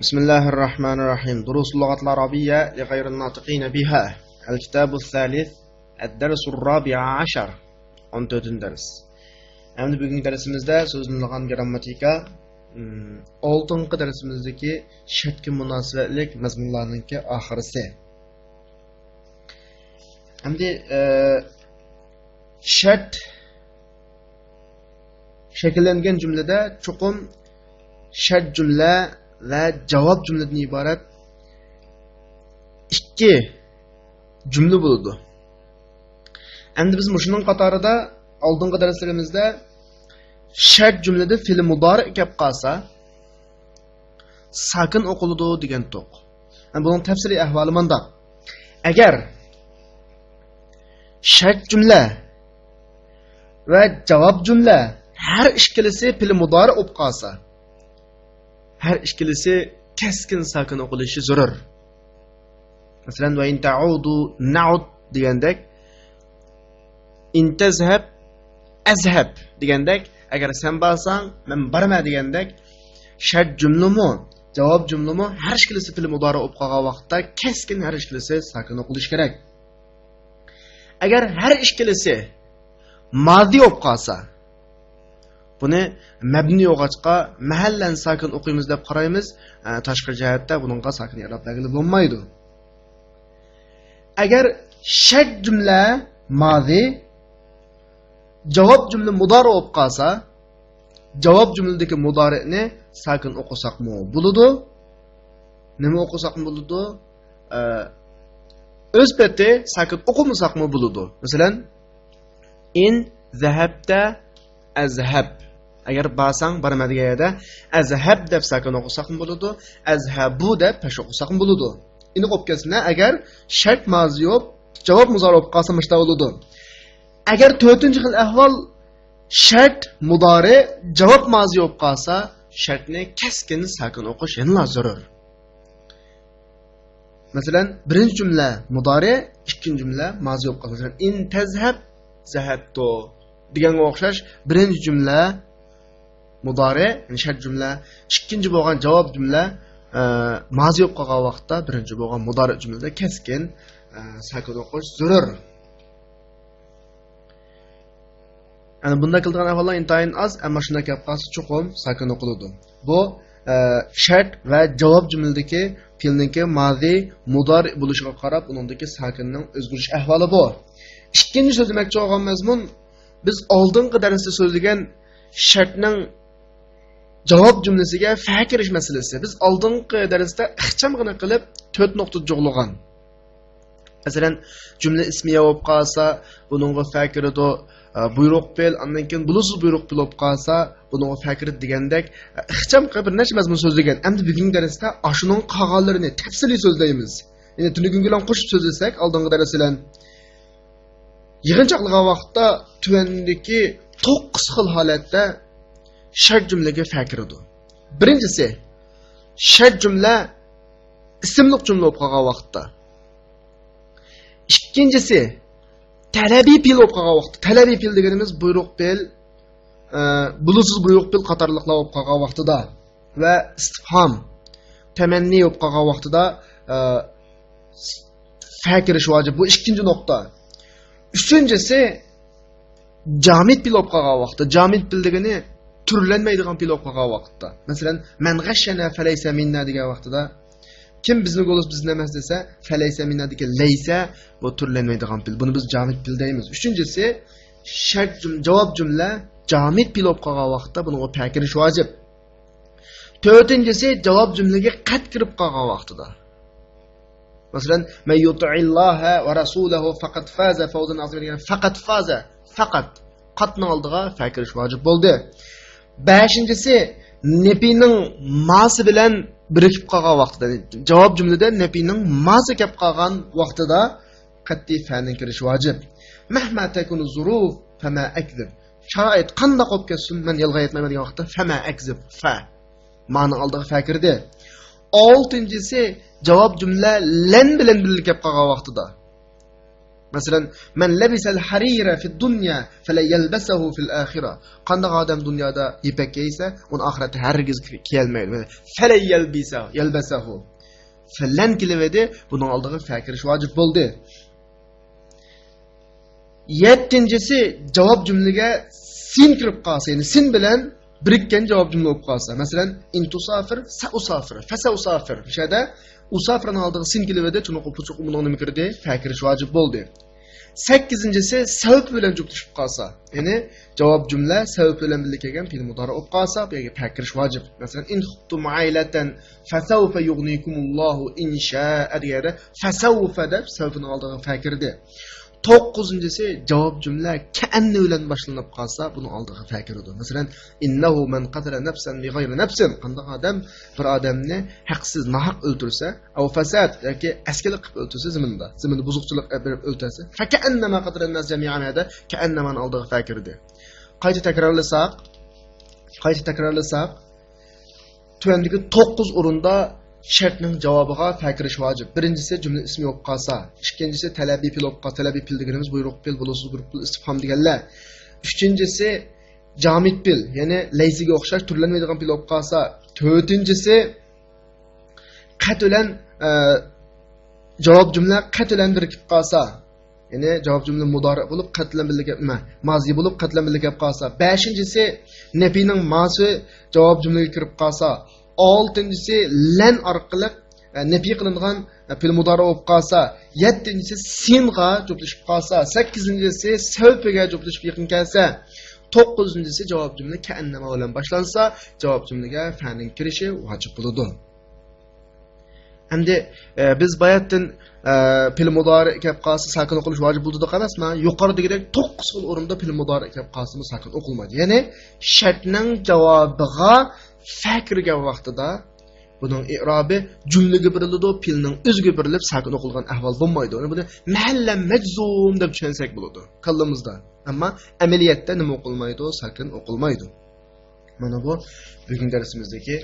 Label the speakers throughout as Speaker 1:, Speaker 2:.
Speaker 1: بسم الله الرحمن الرحيم. دروس اللغة العربية لغير الناطقين بها. الكتاب الثالث الدرس الرابع عشر. 14 ders. Endi bugungi darsimizda so'zlangan grammatika 6-nji darsimizdagi shartga munosabatlik mazmunlarninki oxirisi. Endi shart shakllangan jumlada chuqum shart jumla ve cevap cümleden ibaret iki cümle buldu. Endi biz muşunun qatarida aldığın derslerimizde şart cümlede fiil mudari kep qalsa sakin oquludu degan toq. Yani bunun tafsili ahvali manda. Eğer şart cümle ve cevap cümle her işkilisi fiil mudari op qalsa her işkilisi keskin sakin oqilishi zarur. Masalan, va in ta'udu na'ud degandek, in tazhab azhab degandek, agar sen borsang men borma degandek, shart jumlami, javob jumlami har ishkilisi fil mudori bo'lib qolgan vaqtda keskin har ishkilisi sakin o'qilishi kerak. Agar har ishkilisi madi bo'lib qolsa, buni mabni o'g'achqa mahallan sakin o'qiymiz deb qaraymiz. Tashqi jihatda buningga sakin i'rob belgilab bo'lmaydi. Agar shart jumla madi, javob jumla mudori bo'lib qolsa, javob jumladagi mudorini sakin o'qisaqmi bo'ladi. Nima o'qisaqmi bo'ladi? O'z peti sakin o'qimasaqmi bo'ladi. Masalan, in zahabta azhab. Agar basang barmadigan yerda azhab deb sakin o'qisaqmi bo'ladi, azhabu deb pesh o'qisaqmi bo'ladi. Endi qo'yib kelsinlar, agar shart mazi yo'q, javob mudori bo'lib qolsa mushta bo'ladi. Agar 4-chi xil ahvol shart mudori, javob mazi bo'lib qolsa, shartni keskin sakin o'qish yana zarur. Masalan, birinchi jumla mudori, ikkinchi jumla mazi bo'lib qolsa, masalan, in tazhab zahabtu deganga o'xshash birinchi jumla mudori, ya'ni shart jumla, ikkinchi bo'lgan javob jumla mazi bo'lib qolgan vaqtda birinchi bo'lgan mudori jumlada keskin sakin o'qish zarur. Yani bunda qilgan ahvollar intayin az, ammo shunday kelib qolsa chuqum sakin o'qiladi. Bu shart va javob jumladagi fe'lningki mazi, mudori bo'lishiga qarab uningdagi sakinning o'zgarish ahvoli bu. Ikkinchi so'zlamoqchi bo'lgan mazmun biz oldingi darsda so'zlagan shartning javob jumlasiga fa kirish masalasi. Biz oldingi darsda ixchamgina qilib 4 nuqta jo'g'lagan. Masalan, jumla ismiya bo'lib qolsa, buningga fa kiradi, buyruq fe'l, undan keyin bulusiz buyruq fe'l bo'lib qolsa, buningga fa kiradi degandek ixcham qilib bir necha mazmun so'zlagan. Endi bugungi darsda ashuning qolganlarini tafsiliy so'zlaymiz. Ya'ni tunugungi bilan qo'shib so'zlasak, oldingi dars bilan yig'inchoqlagan vaqtda tuvandagi 9 xil holatda shart jumlaga fa kiradi. Birinchisi, shart jumla ismli jumla bo'lib qolgan vaqtda. Ikkinchisi, talabiy fe'l bo'lib qolgan vaqtda. Talabiy fe'l deganimiz buyruq fe'l, bulusiz buyruq fe'l qatorliqlar bo'lib qolgan vaqtida va istifhom, tamanni bo'lib qolgan vaqtida fa kirish vojib. Bu ikkinchi nuqta. Üçüncüsü jamid fe'l bo'lib qolgan vaqtda. Jamid fe'l degani turlanmaydigan fe'l bo'lib qolgan vaqtda. Masalan, man ghashana falaysa minna degan vaqtida kim bizni go'los bizni emas desa, falaysa minna degan laysa bu turlanmaydigan fe'l. Buni biz jamid fe'l deymiz. Üçüncüsü shart javob jumla jamid fe'l bo'lib qolgan vaqtda bunga fa kirish vojib. To'rtinchisi javob jumlaga qat kirib qolgan vaqtida. Masalan, men yuti'illaha va rasulahu faqat faza fawzan azim degan faqat faza, faqat qatning oldiga fa kirish vojib bo'ldi. 5-si nepining ma'si bilan birikib qolgan vaqtida, javob jumlada nepining ma'si kelib qolgan vaqtida qat'iy fa'ning kirish vojib. Mahma takunu zuruf fama akzib. Sharoit qanday qolib ketsin, men yolg'on aytmayman degan vaqtda fama akzib fa ma'ni oldiga fa kirdi. 6-si javob jumla len bilan birlikka kelib qolgan vaqtida. Mesela men lebisel harira fi dunya fele yelbesehu fil ahira. Qanday adam dünyada ipek giyse, onu ahirette hergiz kiyelmeydi. Fele yelbesehu. Falan kilivedi, bunun aldığı fakir vacip oldu. Yettincisi cevap cümlege sin kirip qalsa, yani sin bilen birikken cevap cümle olup qalsa. Mesela intusafir, sausafir, fasausafir. Şada usafir'ın aldığı sin kilivedi, çünkü kupuçuk bunun onu mikirdi, fakir vacip oldu. 8-incisi sebep bilen juktuşup qalsa. Yani cevap cümle sebep bilen birlikegen fiil mudari olup qalsa, bu fakir vacip. Mesela in khuftum ailatan fasawfa yughnikumullahu in sha'a diyede fasawfa deb sebepin aldığı fakirdi. 9-incisi cevap cümle kendi bilen başlanıp qalsa, bunu aldığı fakirdir. Mesela innehu men qatala nafsan bi gayri nafsin. Qanday adam bir adamni haqsiz, nahaq öldürse, aw fasad yoki askilik qilib öldürse zimini buzuqchilik berib öldürse, fa ka'annama qatala nas jami'an hada ka'annama aldığı fakirdir. Qayta takrarlasak, tüendiki 9 orunda şartning javobiga fakirish vacip. Birincisi cümle ismi yok qalsa, ikincisi talabi pil olup qalsa, talabi pil deganimiz buyruq pil, bulusiz buyruq pil, istifham deganlar. Üçüncüsü jamid pil, yani laysiga o'xshash turlanmaydigan pil olup qalsa. To'rtinchisi qat bilan javob jumla qat bilan birikib qalsa, yani javob jumla mudori bo'lib qat bilan birlikib mazi bo'lib qat bilan birlikib qalsa. Beshinchisi nefining ma'si javob jumlaga kirib qalsa. 6-incisi lan orqali nefi qilingan fil mudari bo'lib qolsa, 7-incisi singa juplashib qolsa, 8-incisi savfiga juplashib yaqin kelsa, 9-incisi javob jumla ka'annama bilan boshlansa, javob jumlaga fa'ning kirishi vojib bo'ladi. Endi biz bayatdan fil mudari kelib qolsa sakin o'qilish vojib bo'ldi deb emasmi? Yuqoridagidek 9 xil o'rinda fil mudari kelib qolsa sakin o'qilmaydi. Ya'ni shartning javobiga fakirga vaqtida bunun i'robi jumlaga beriladi, pilning o'ziga berilib sakin o'qilgan ahvol bo'lmaydi. Buni mahalla majzum deb tushunsak bo'ladi qallamizda. Ammo amaliyotda nima o'qilmaydi? Sakin o'qilmaydi. Mana bu bugun darsimizdagi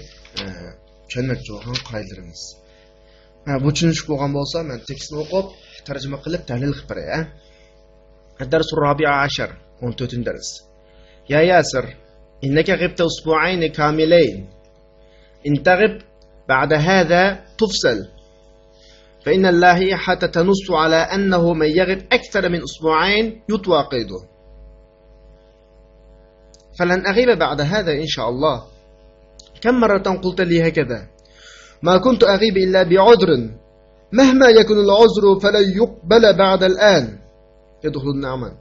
Speaker 1: tushunmoqchi bo'lgan qoidalarimiz. Bu tushunish bo'lgan bo'lsa, men tekstni o'qib, tarjima qilib tahlil qilib beray. Dars ar-rabi'a 10, 14-dars. Ya Yasir, إنك غبت أسبوعين كاملين. إن تغب بعد هذا تفصل، فإن اللائحة تنص على أنه من يغب أكثر من أسبوعين يطوى قيده. فلن أغيب بعد هذا إن شاء الله. كم مرة قلت لي هكذا؟ ما كنت أغيب إلا بعذر، مهما يكن العذر فلن يقبل بعد الآن. يدخل النعمان.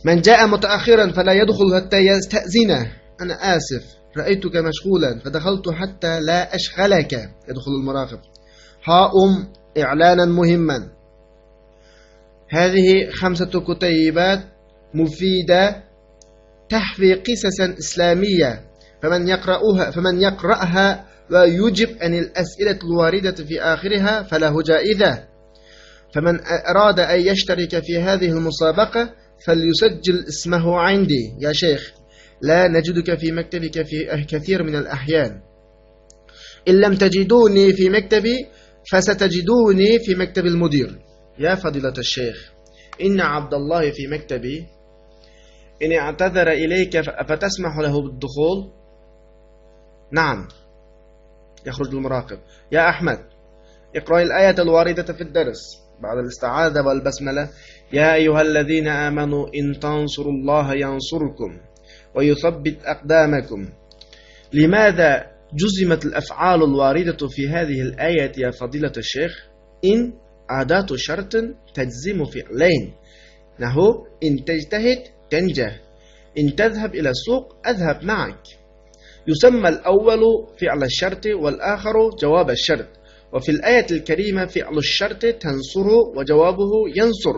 Speaker 1: من جاء متأخرا فلا يدخل حتى يستأذنه. أنا آسف، رأيتك مشغولا فدخلت حتى لا أشغلك. يدخل المراقب. إعلانا مهما. هذه 5 كتيبات مفيدة تحوي قصصا إسلامية، فمن يقرأها ويجب عن الأسئلة الواردة في آخرها فله جائزة. فمن أراد أن يشترك في هذه المسابقة فليسجل اسمه عندي. يا شيخ، لا نجدك في مكتبك في كثير من الأحيان. إن لم تجدوني في مكتبي فستجدوني في مكتب المدير. يا فضيلة الشيخ، إن عبد الله في مكتبي، إن اعتذر إليك فتسمح له بالدخول؟ نعم. يخرج المراقب. يا أحمد، اقرأ الآية الواردة في الدرس بعد الاستعاذة والبسملة. يا أيها الذين آمنوا إن تنصروا الله ينصركم ويثبت أقدامكم. لماذا جزمت الأفعال الواردة في هذه الآية يا فضيلة الشيخ؟ إن أداة شرط تجزم فعلين، نحو إن تجتهد تنجح، إن تذهب إلى السوق أذهب معك. يسمى الأول فعل الشرط والآخر جواب الشرط. وفي الآية الكريمة فعل الشرط تنصر وجوابه ينصر،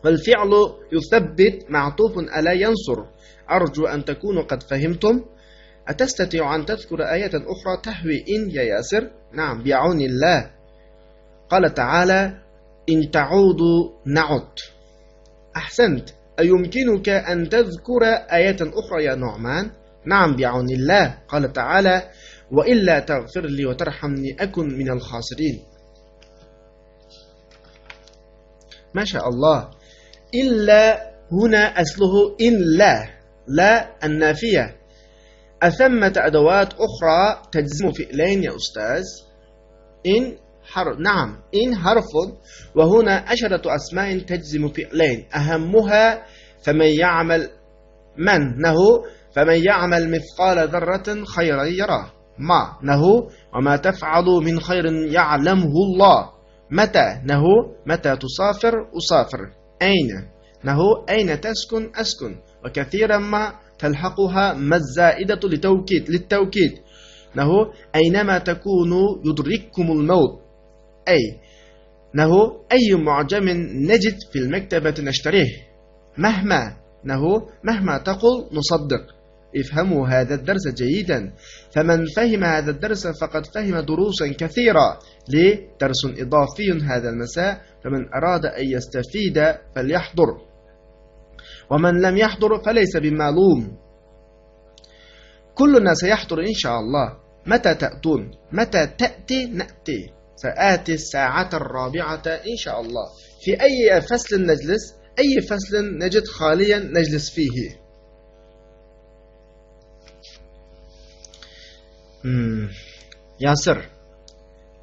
Speaker 1: والفعل يثبت معطوف على ينصر. أرجو أن تكونوا قد فهمتم. أتستطيع أن تذكر آية أخرى تحوي إن يا ياسر؟ نعم، بعون الله. قال تعالى إن تعودوا نعد. أحسنت. أيمكنك أن تذكر آية أخرى يا نعمان؟ نعم، بعون الله. قال تعالى وإلا تغفر لي وترحمني أكن من الخاسرين. ما شاء الله. إلا هنا أصله إن لا النافية. أثمة أدوات أخرى تجزم فعلين يا أستاذ؟ إن حرف، نعم إن حرف، وهنا 10 أسماء تجزم فعلين أهمها فمن يعمل فمن يعمل مثقال ذرة خيرا يراه، ما نهو وما تفعل من خير يعلمه الله، متى تسافر أسافر، أين نهو أين تسكن أسكن، وكثيرا ما تلحقها ما الزائدة للتوكيد نهو أينما تكونوا يدرككم الموت، أي نهو أي معجم نجد في المكتبة نشتريه، مهما تقول نصدق. افهموا هذا الدرس جيدا، فمن فهم هذا الدرس فقد فهم دروسا كثيرة. درس إضافي هذا المساء، فمن أراد أن يستفيد فليحضر، ومن لم يحضر فليس بمعلوم. كلنا سيحضر إن شاء الله. متى تأتون؟ متى تأتي؟ نأتي، سآتي الساعة 4 إن شاء الله. في أي فصل نجلس؟ أي فصل نجد خاليا نجلس فيه. ياسر،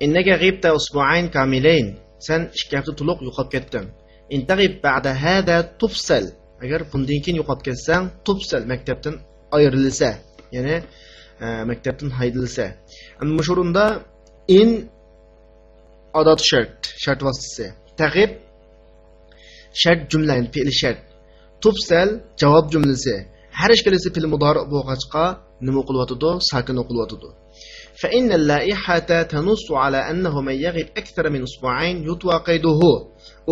Speaker 1: إنك غبت أسبوعين كاملين. سن 2 hafta to'liq yo'qolib ketding. إن تغب بعد هذا تفصل. agar bundan keyin yo'qolib ketsang, tufsal, maktabdan ayrilsa, ya'ni maktabdan haydalsa. Ana shu o'rinda in adat shart vositasi, tag'ib shart jumla, fe'l shart, tufsal javob jumlasi. Har ikkalasi fe'l mudori bo'lg'achqa nima qilyotdi? Sakin qilyotdi. فإن اللائحة تنص على أنه من يغيب أكثر من أسبوعين يطوى قيده.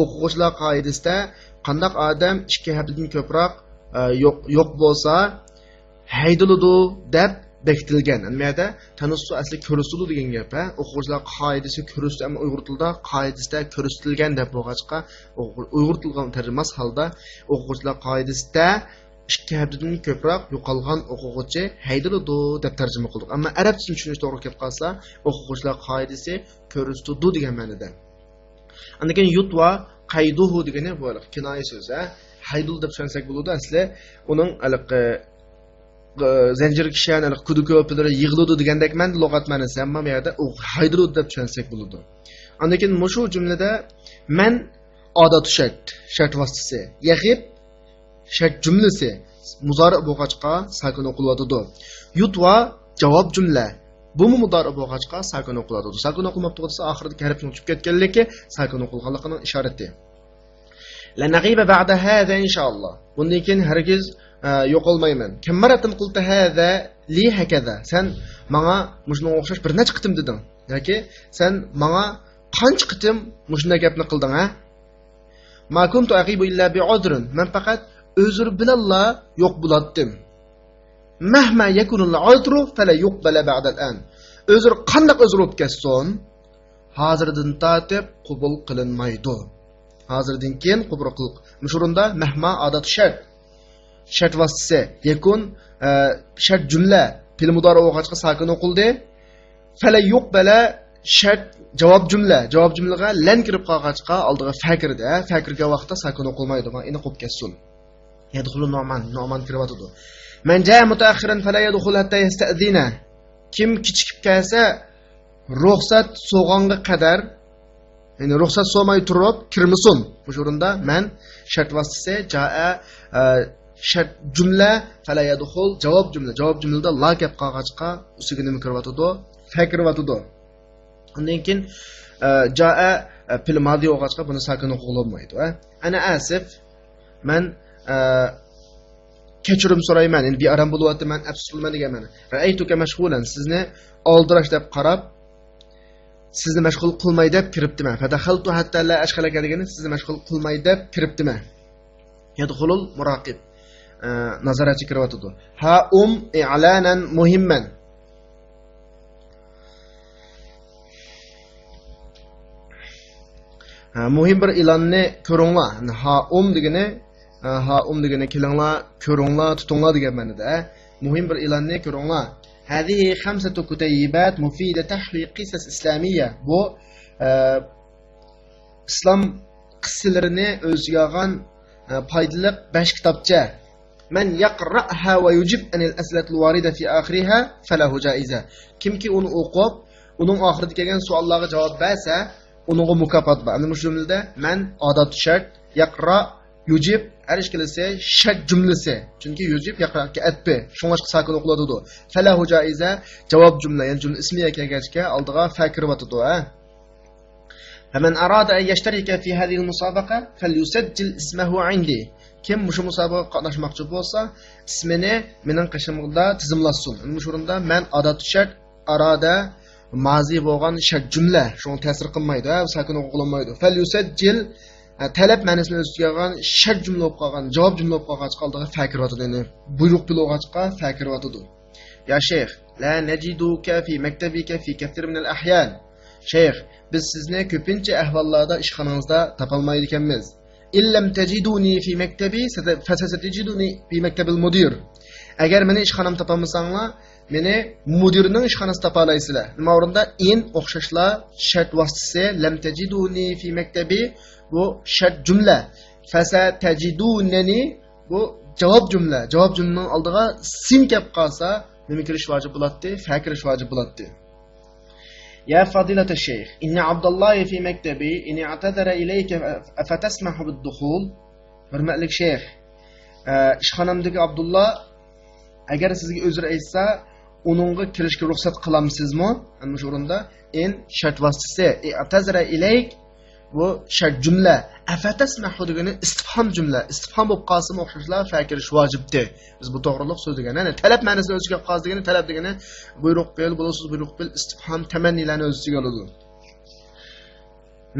Speaker 1: o'quvchilar qoidasida qandaq odam 2 haftadan ko'proq yo'q bo'lsa haydaladi deb bekitilgan. Nima yerda tanussu asli ko'rsatulu degan gap, o'quvchilar qoidasi ko'rsatdi, ammo uyg'ur tilida qoidasida ko'rsatilgan deb bo'lg'achqa uyg'ur tiliga tarjimas holda o'quvchilar qoidasida 2 haftadan ko'proq yo'qolgan o'quvchi haydaladi deb tarjima qildik. Ammo arab tilini tushunish to'g'ri kelib qolsa, o'quvchilar qoidasi ko'rsatdi degan ma'noda. Undan keyin yutva qayduhu degani bu kinoya so'zi, haydul deb tushunsak bo'ladi. Asli uning zanjir kishan kudu ko'plari yig'iladi degandek ma'noda lug'at ma'nosi, ammo bu yerda u haydul deb tushunsak bo'ladi. Undan keyin shu jumlada man odat shart vositasi, yag'ib shart jumlasi muzori bo'lg'achqa sakin o'qilyotdi. Yutva javob jumla, bu mudori bo'lg'achqa sakin o'qiladi. Sakin o'qilmabdi bo'lsa oxiridagi harfni tushib ketganligi sakin o'qilganligining ishorati. La naghiba ba'da hada inshaalloh. Bundan keyin hargiz yo'qolmayman. Kammaratim qulta hada li hakaza. Sen menga mushunga o'xshash bir necha qitim deding yoki sen menga qancha qitim mushunday gapni qilding, ha? Ma kuntu aghibu illa bi'udrin. Men faqat o'zir bilanla yo'q bo'latdim. Mahma yakunul udru fala yuqbala ba'da al-an. O'zir qanday o'zir bo'lib ketsin, hozirdan tatib qabul qilinmaydi. Hozirdan keyin qabul qil. Mushurunda mahma odat shart vositasi, yakun shart jumla, fe'l mudori o'g'achqa sakin o'qildi. Fala yuqbala shart javob jumlaga lan kirib qolg'achqa oldiga fa kirdi. Fa kirgan vaqtda sakin o'qilmaydi. Mana ini qo'yib ketsin. Yadkhulu Nu'man kiryotdi. Man jaa mutaakhiran fala yadkhul hatta yasta'dina. Kim kichikib kelsa, ruxsat so'g'onga qadar, ya'ni ruxsat so'may turib kirmasin. Bu o'rinda man shart vositasi jaa shart jumla fala yadkhul javob jumlada la gap qolg'achqa ustiga nima kiryotdi? Fa kiryotdi. Undan keyin jaa fil madi o'g'achqa buni sakin o'qilmaydi. Ana asif, man kechirim so'rayman, endi bearam bo'lyapti, men afsusman deganman. Ra'aytuka mashghulan, sizni oldirash deb qarab, sizni mashg'ul qilmay deb kiribdiman. Fadakhaltu hatta la ashghalaka degani sizni mashg'ul qilmay deb kiribdiman. Yadkhulul muraqib, nazoratchi kiryotdi. Ha i'lanan muhimman. Muhim bir e'lonni ko'ringlar. Ha degani kelinglar, ko'ringlar, tutinglar degan ma'noda. Muhim bir e'lonni ko'ringlar. Hadihi 5 kutayibat mufida tahli qisas islamiyya. Bu islom qissalarini o'ziga olgan foydali 5 kitobcha. Man yaqra'ha va yujib anil as'alatil warida fi akhiriha falahu jaiza. Kimki uni o'qib, uning oxirida kelgan savollarga javob bersa, uningga mukofot bor. Ana shu jumlada man odat shart yaqra yujib arishkilisi shart jumlasi. Chunki yujib yaqra'ga atbi. Shunga sakin o'qiladi. Falahu jaiza javob jumla, ya'ni jumla ismiga kelgachga oldiga fa kiryapti. فمن أراد أن يشترك في هذه المسابقة فليسجل اسمه عندي. Kim bu musobaqaga qatnashmoqchi bo'lsa, ismini mening qishimda tizimlasin. Ana shu o'rinda men odat shart arada mazi bo'lgan shart jumla, shuni ta'sir qilmaydi, sakin o'qilinmaydi. Falyusajjil talab ma'nosini o'ziga olgan shart jumla bo'lib qolgan, javob jumla bo'lib qolgan qoldiga fakir o'tadi. Ya'ni buyruq bilog'achqa fakir o'tadi. Ya shayx, la najiduka fi maktabika fi kathir min al-ahyan. Shayx, biz sizni ko'pincha ahvollarda ishxonangizda topolmaydi ekanmiz. İllam tajiduni fi maktabi fasatajiduni fi maktabil mudir. Agar meni ishxonam topolmasanglar, meni mudirning ishxonasida topolaysizlar. Nima o'rinda in o'xshashlar shart vositasi lam tajiduni fi maktabi bu shart jumla. Fasatajidunani bu javob jumla. Javob jumlaning oldiga sin kelib qolsa, nima kirish vojib bo'ladi? Fa kirish vojib bo'ladi. يا فضيلة الشيخ إن عبد الله في مكتبي إن اعتذر إليك أفتسمح بالدخول برمألك شيخ إشخانمدك عبد الله أجر سيزي أزر إيسا onunğa kirishga ruxsat qilamsizmi? Ana shu o'rinda in shart vositasi i'tazara ilayk bu shart jumla. Afatasmahu degani istifhom jumla. Istifhom bo'lib qolsa o'xshashlar fakirish vojibdir. Biz bu to'g'riliq so'z degani, ya'ni talab ma'nosini o'ziga olib qolsa degani, talab degani buyruq bil, bo'lasiz buyruq bil, istifhom tamannilarni o'ziga oladi.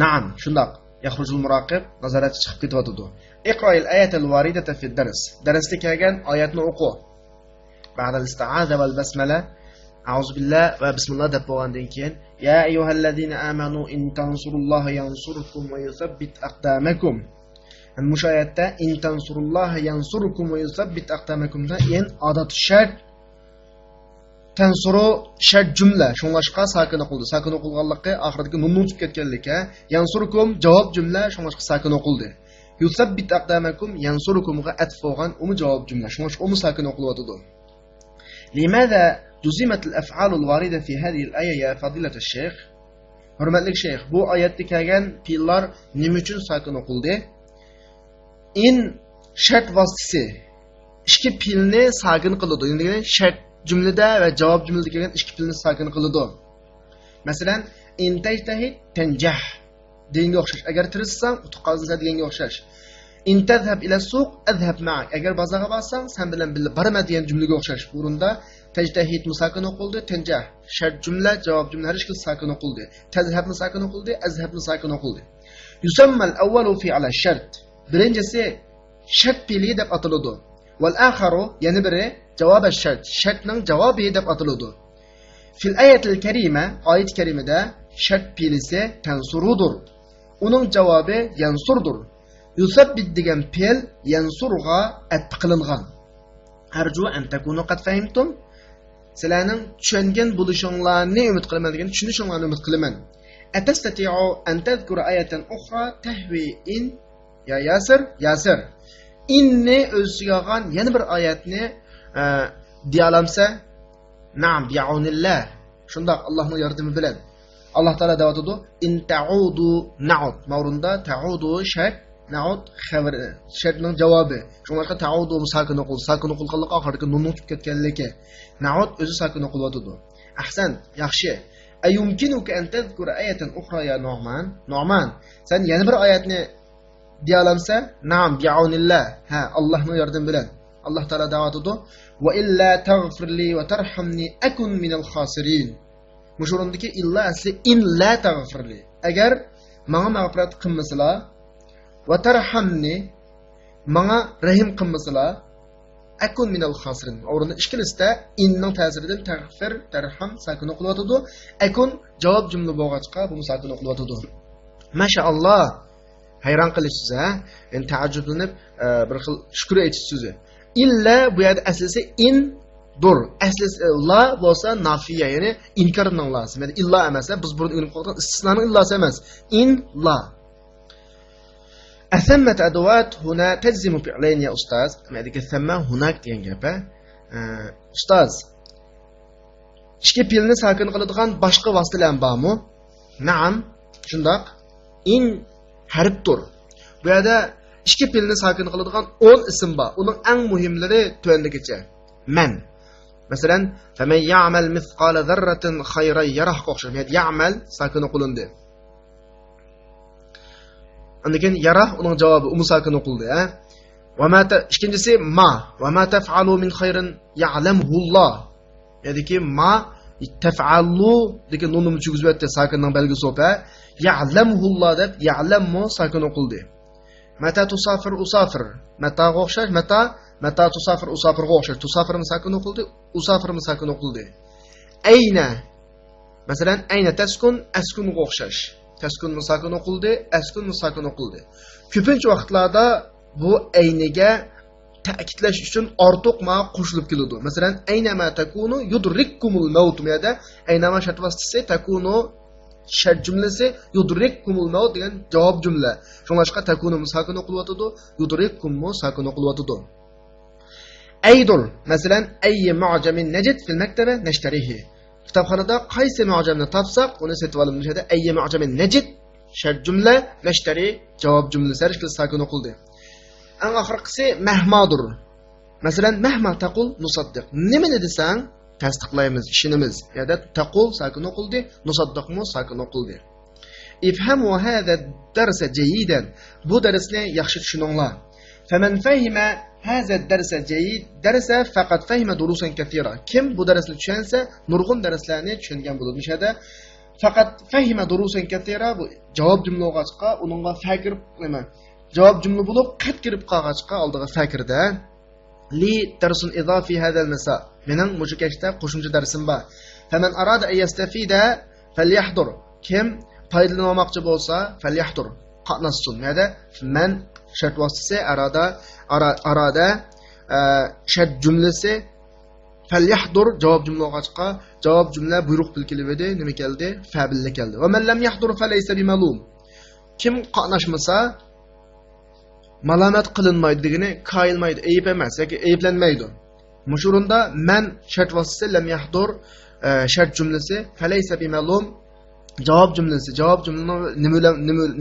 Speaker 1: Na'am, shundoq. Yaxrujul muraqib nazoratchi chiqib ketyapti. Iqro'il ayatal waridata fi dars. Darsda kelgan oyatni o'qi. بعد الاستعاذة والبسملة أعوذ بالله وبسم الله deb bo'lgandan keyin يا أيها الذين آمنوا إن تنصروا الله ينصركم ويثبت أقدامكم. Mush oyatda إن تنصروا الله ينصركم ويثبت أقدامكم da en adat shart tansuru shart jumla. Shunlashqa sakin o'qildi. Sakin o'qilganligi oxiridagi nunni o'tib ketganligi. Yansurukum javob jumla, shunlashqa sakin o'qildi. Yusabbit aqdamakum yansurukumga atf bo'lgan umi javob jumla. Shunlashqa umi sakin o'qilyapti. لماذا جزمت الأفعال الواردة في هذه الآية يا فضيلة الشيخ؟ Hürmetli şeyh, bu ayette kelgan fiillar nima uchun sakin o'qildi? In shart vositasi ikki fiilni sakin qiladi. Ya'ni shart jumlada va javob jumlada kelgan ikki fiilni sakin qiladi. Masalan, in tajtahid tanjah deganga o'xshash. Agar tirishsang, utuq qolsa deganga o'xshash. In tadhhab ila suq adhhab ma'ak. Agar bozorga borsang, sen bilan birga boraman degan jumlaga o'xshash. Bu o'rinda tajtahid musakin o'qildi, tanjah shart jumla, javob jumla har ikki sakin o'qildi. Tadhhab musakin o'qildi, azhab musakin o'qildi. Yusamma al-awwalu fi'la shart. Birinchisi shart fi'li deb ataladi. Wal akharu yana biri javob ash-shart. Shartning javobi deb ataladi. Fil ayatil karima, oyat karimada shart fi'lisi tansurudur. Uning javobi yansurdur. Yusabbit degan fe'l yansurga atf qilingan. Arju an takunu qad fahimtum. Sizlarning tushungan bo'lishinglarni umid qilaman degan tushunishinglarni umid qilaman. Atastati'u an tadhkura ayatan ukhra tahwi in ya yasir. Inni o'ziga olgan yana bir oyatni diyalamsa, na'am bi'aunillah. Shundoq Allohning yordami bilan. Alloh taolo deyotdi, in ta'udu na'ud. Ma'runda ta'udu shart na'ud xabar shartning javobi. Shunga ta'udu sakin o'qil, sakin o'qilganlik oxirgi nunni tutib ketganligi. Na'ud o'zi sakin o'qilyotdi. Ahsan, yaxshi. Ayumkinuka an tadhkura ayatan ukhra ya Nu'man. Nu'man, sen yana bir oyatni diyalamsa, na'am bi'aunillah. Ha, Allohning yordami bilan. Alloh taolo deyotdi, va illa taghfirli va tarhamni akun minal khosirin. Mushurundagi illa asli in la taghfirli. Agar menga mag'firat qilmaslar va tarhamni menga rahim qilmaslar akun minal khosirin. O'rinda ishkilisda inning ta'siridan taghfir, tarham sakin o'qilyotdi. Akun javob jumla bo'lg'achqa bu sakin o'qilyotdi. Mashaalloh. Hayron qilishsiz, ha? Endi taajjublanib bir xil shukr aytishsiz. Illa bu yerda aslisi in dur. Aslisi la bo'lsa nafiya, ya'ni inkarning lasi. Ya'ni illa emas, biz burun o'rib qo'ygan istisnoning illasi emas. In la. أثمة أدوات هنا تجزم فعلين يا أستاذ. ما ديك ثم هناك degan gap. Ustoz, ikki fe'lni sakin qiladigan boshqa vositalar bormi? Na'am, shundoq. In harfdir. Bu yerda ikki fe'lni sakin qiladigan 10 ism bor. Uning eng muhimlari tuandigicha. Man. Masalan, faman ya'mal mithqala zarratin khayran yarah qo'shib. Ya'mal sakin qilindi. Andikin yarah uning javobi umusakin o'qildi. İkincisi ma. Ve ma tef'alu min khayrin ya'lamhullah. Ya'niki ma tef'alu deki nunum çügüzbette sakinning belgisi o'pa. Ya'lamhullah deb ya'lammu sakin o'qildi. Mata tusafir usafir. Mata o'xshash mata tusafir usafirga o'xshash. Tusafirni sakin o'qildi, usafirni sakin o'qildi. Ayna. Masalan, ayna taskun askunga o'xshash. Taskun sakin o'qildi, askun sakin o'qildi. Ko'pincha vaqtlarda bu ayniga ta'kidlash uchun ortiq ma qo'shilib keladi. Masalan, aynama takunu yudrikkumul maut miyada aynama shart vositasi takunu shart jumlasi yudrikkumul maut degan javob jumla. Shunlashqa takunu sakin o'qilyotidi, yudrikkummu sakin o'qilyotidi. Aydur, masalan, ayyi mu'jamin najid fil maktaba nashtarihi. Kitobxonada qaysi mu'jamni topsak, uni setib olib bo'ladi. Ayyi mu'jamin najid shart jumla, nashtari javob jumlasi arishli sakin o'qildi. Eng oxirgisi mahmadur. Masalan, mahma taqul nusaddiq. Nimani desang, tasdiqlaymiz, ishonamiz. Ya'da taqul sakin o'qildi, nusaddiqmu sakin o'qildi. Ifhamu hada darsa jayidan. Bu darsni yaxshi tushuninglar. Faman fahima hada darsa jayid, darsa faqat fahima durusan kathira. Kim bu darsni tushunsa, nurg'un darslarni tushungan bo'ladi. Mishada faqat fahima durusan kathira bu javob jumla o'qachqa, uningga fakir nima? Javob jumla bo'lib qat kirib qolg'achqa oldiga fakirda li darsun izofi hadal masa. Mening mushukashda qo'shimcha darsim bor. Faman arada ayastafida falyahdur. Kim foydalanmoqchi bo'lsa falyahdur. Qatnashsin. Nada? Man shart vositasi arada shart jumlasi falyahdur javob jumla o'qachqa javob jumla buyruq bil kelibdi. Nima keldi? Fa bil keldi. Va man lam yahdur falaysa bimalum. Kim qatnashmasa malamat qilinmaydi degani qoyilmaydi, ayib emas yoki ayiblanmaydi. Mushurunda man shart vositasi lam yahdur shart jumlasi falaysa bimalum javob jumlasi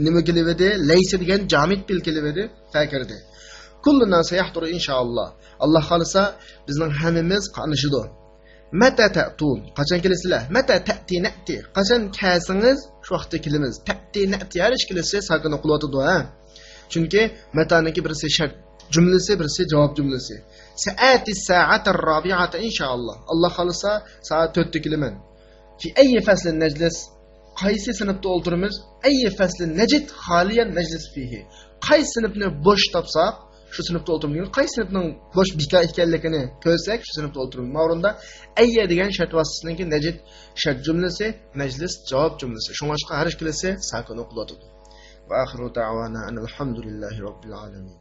Speaker 1: nima kelibdi? Laysa degan jamid bil kelibdi, fakirdi. Kullu narsa yahdur inshaalloh. Alloh xolisa bizning hammamiz qatnashidi. Mata ta'tun qachon kelasizlar? Mata ta'ti na'ti qachon kelsangiz shu vaqtda kelamiz. Ta'ti na'ti har ikkalasi sakin o'qilyotdi ha. Chunki mataniki birisi shart jumlasi, birisi javob jumlasi. Saati sa'atar rabi'ata inshaalloh. Alloh xolisa soat 4 da kelaman. Fi ayyi faslin najlis? Qaysi sinfda o'tiramiz? Ayyi faslin najid xaliyan najlis fihi. Qaysi sinfni bo'sh topsak, shu sinfda o'tiramiz. Qaysi sinfning bo'sh bika ekanligini ko'rsak, shu sinfda o'tiramiz. Ma'runda ayya degan shart vositasiniki najid shart jumlasi, najlis javob jumlasi. Shunga har ikkalasi sakin o'qiladi. وآخر دعوانا أن الحمد لله رب العالمين.